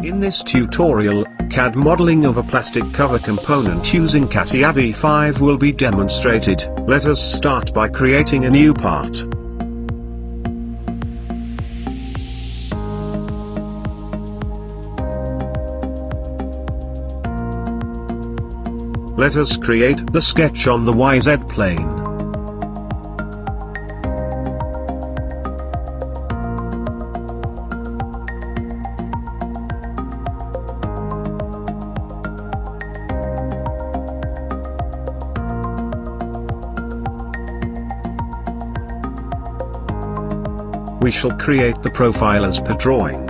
In this tutorial, CAD modeling of a plastic cover component using CATIA V5 will be demonstrated. Let us start by creating a new part. Let us create the sketch on the YZ plane. We shall create the profile as per drawing.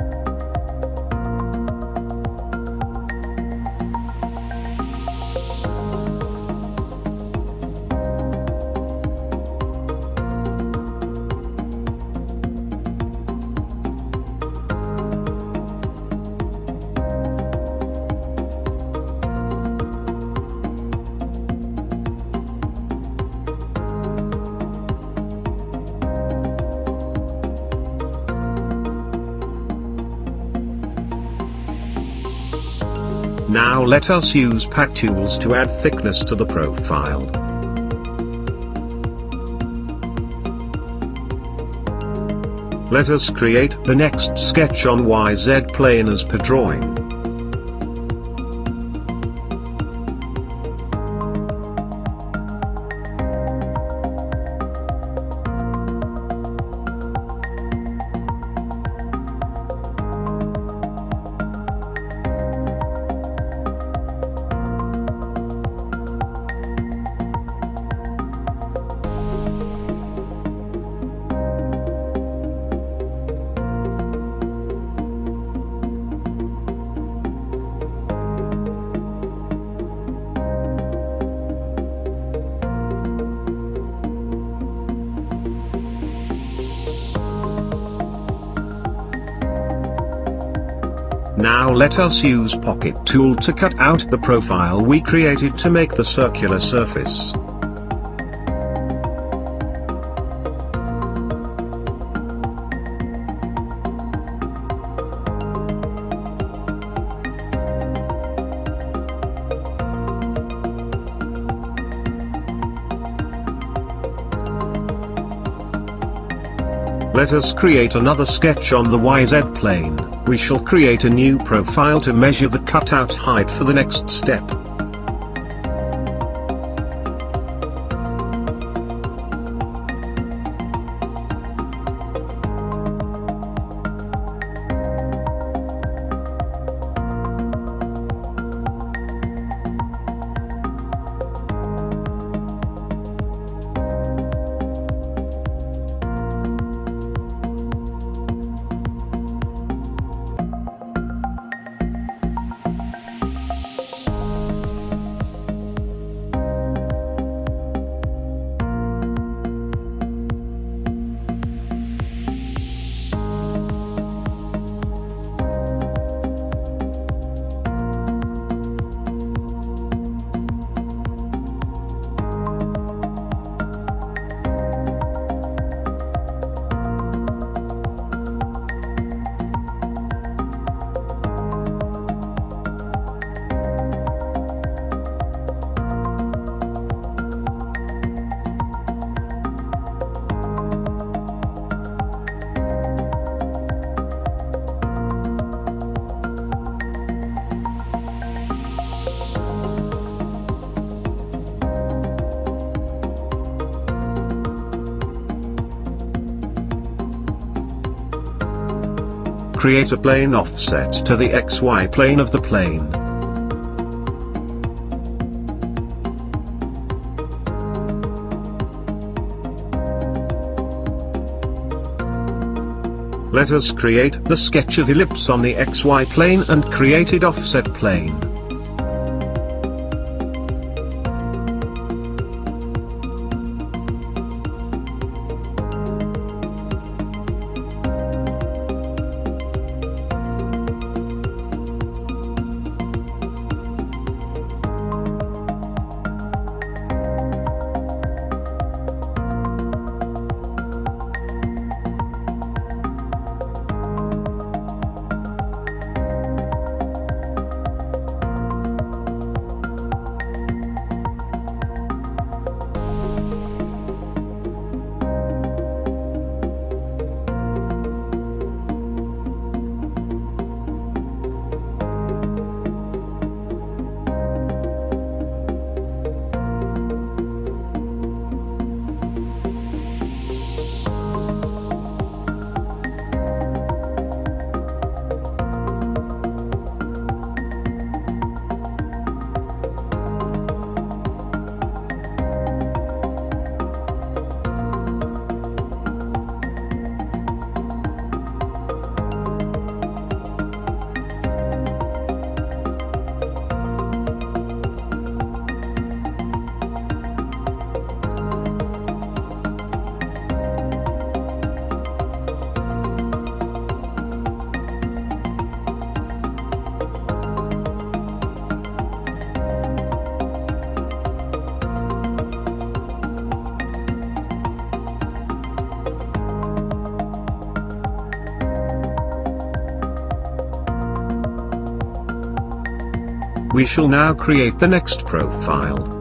Now let us use pad tools to add thickness to the profile. Let us create the next sketch on YZ plane as per drawing. Now let us use pocket tool to cut out the profile we created to make the circular surface. Let us create another sketch on the YZ plane. We shall create a new profile to measure the cutout height for the next step. Create a plane offset to the XY plane of the plane. Let us create the sketch of ellipse on the XY plane and created offset plane. We shall now create the next profile.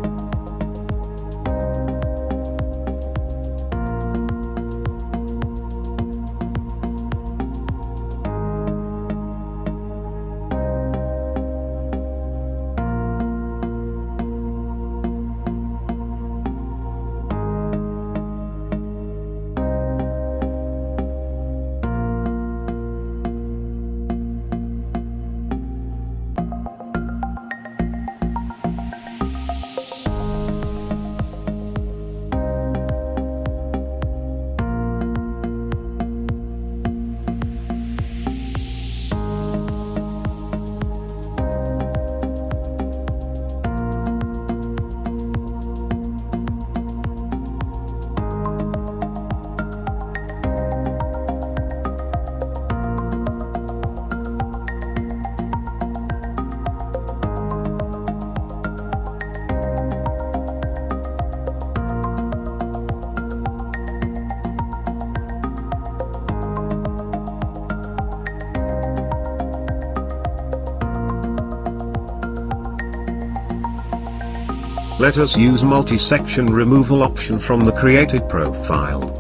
Let us use multi-section removal option from the created profile.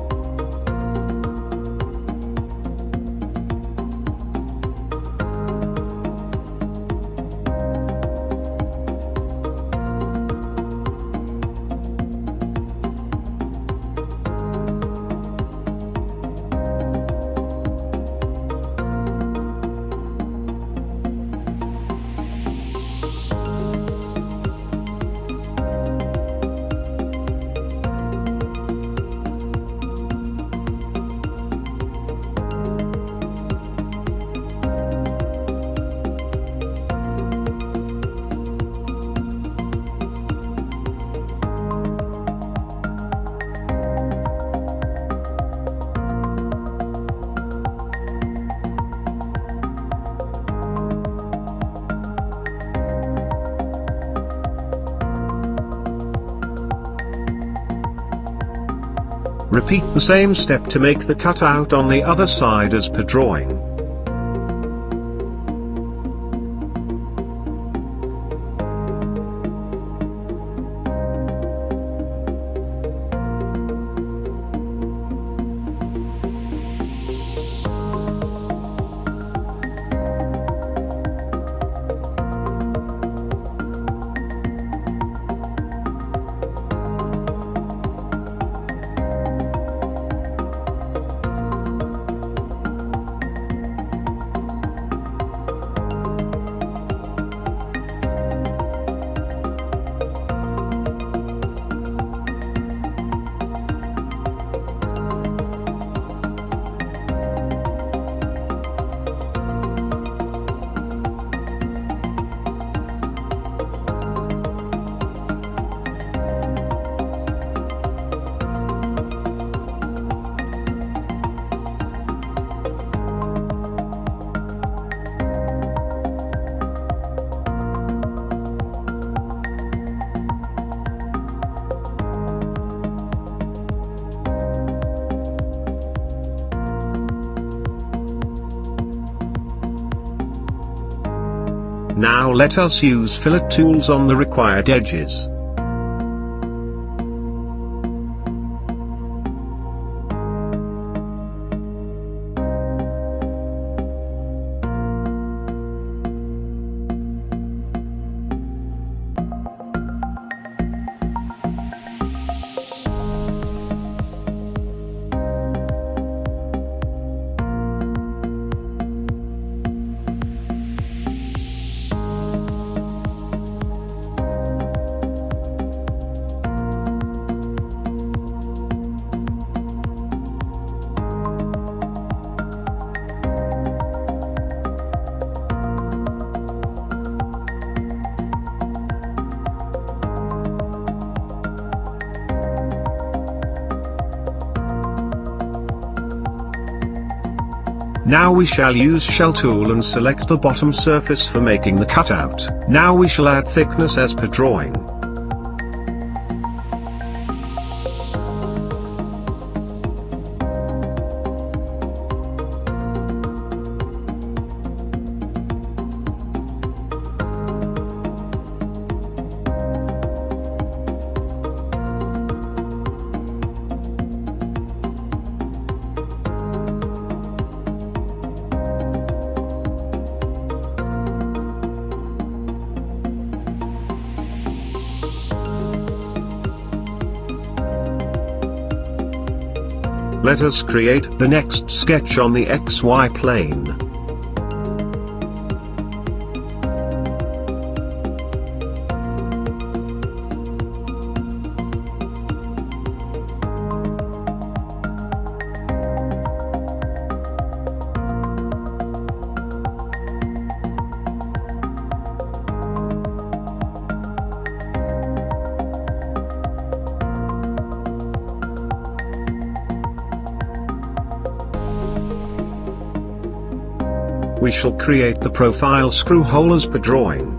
Repeat the same step to make the cutout on the other side as per drawing. Now let us use fillet tools on the required edges. Now we shall use shell tool and select the bottom surface for making the cutout. Now we shall add thickness as per drawing. Let us create the next sketch on the XY plane. We shall create the profile screw hole as per drawing.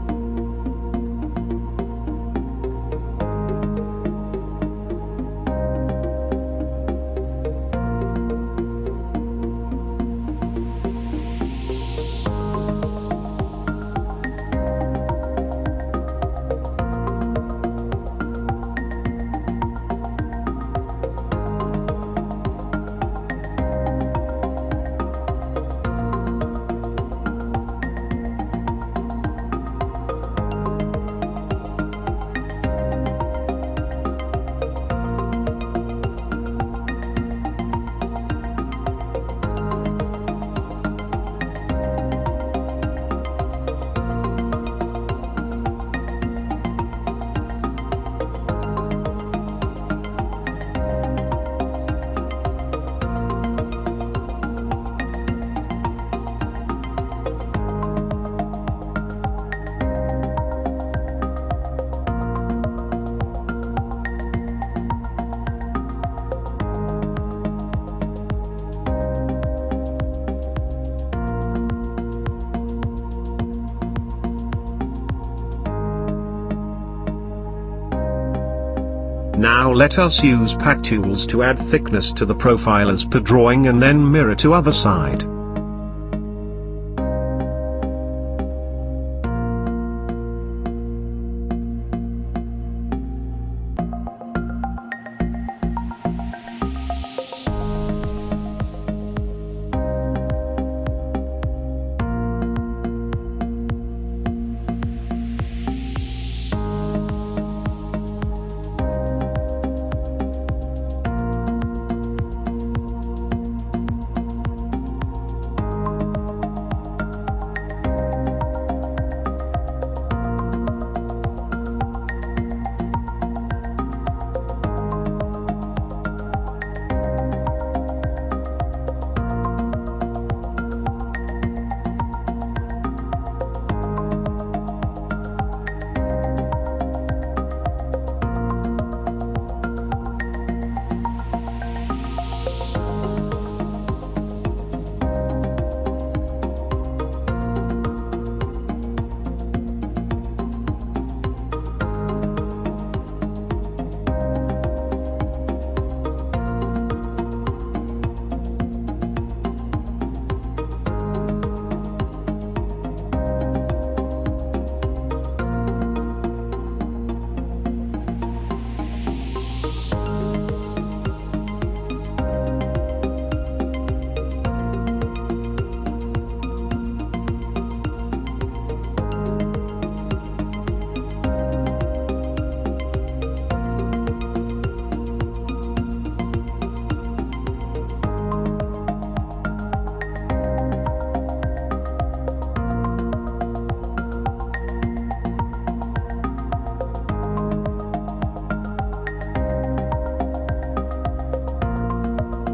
Now let us use pad tools to add thickness to the profile as per drawing and then mirror to other side.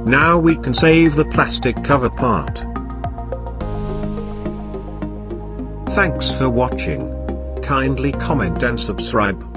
Now we can save the plastic cover part. Thanks for watching. Kindly comment and subscribe.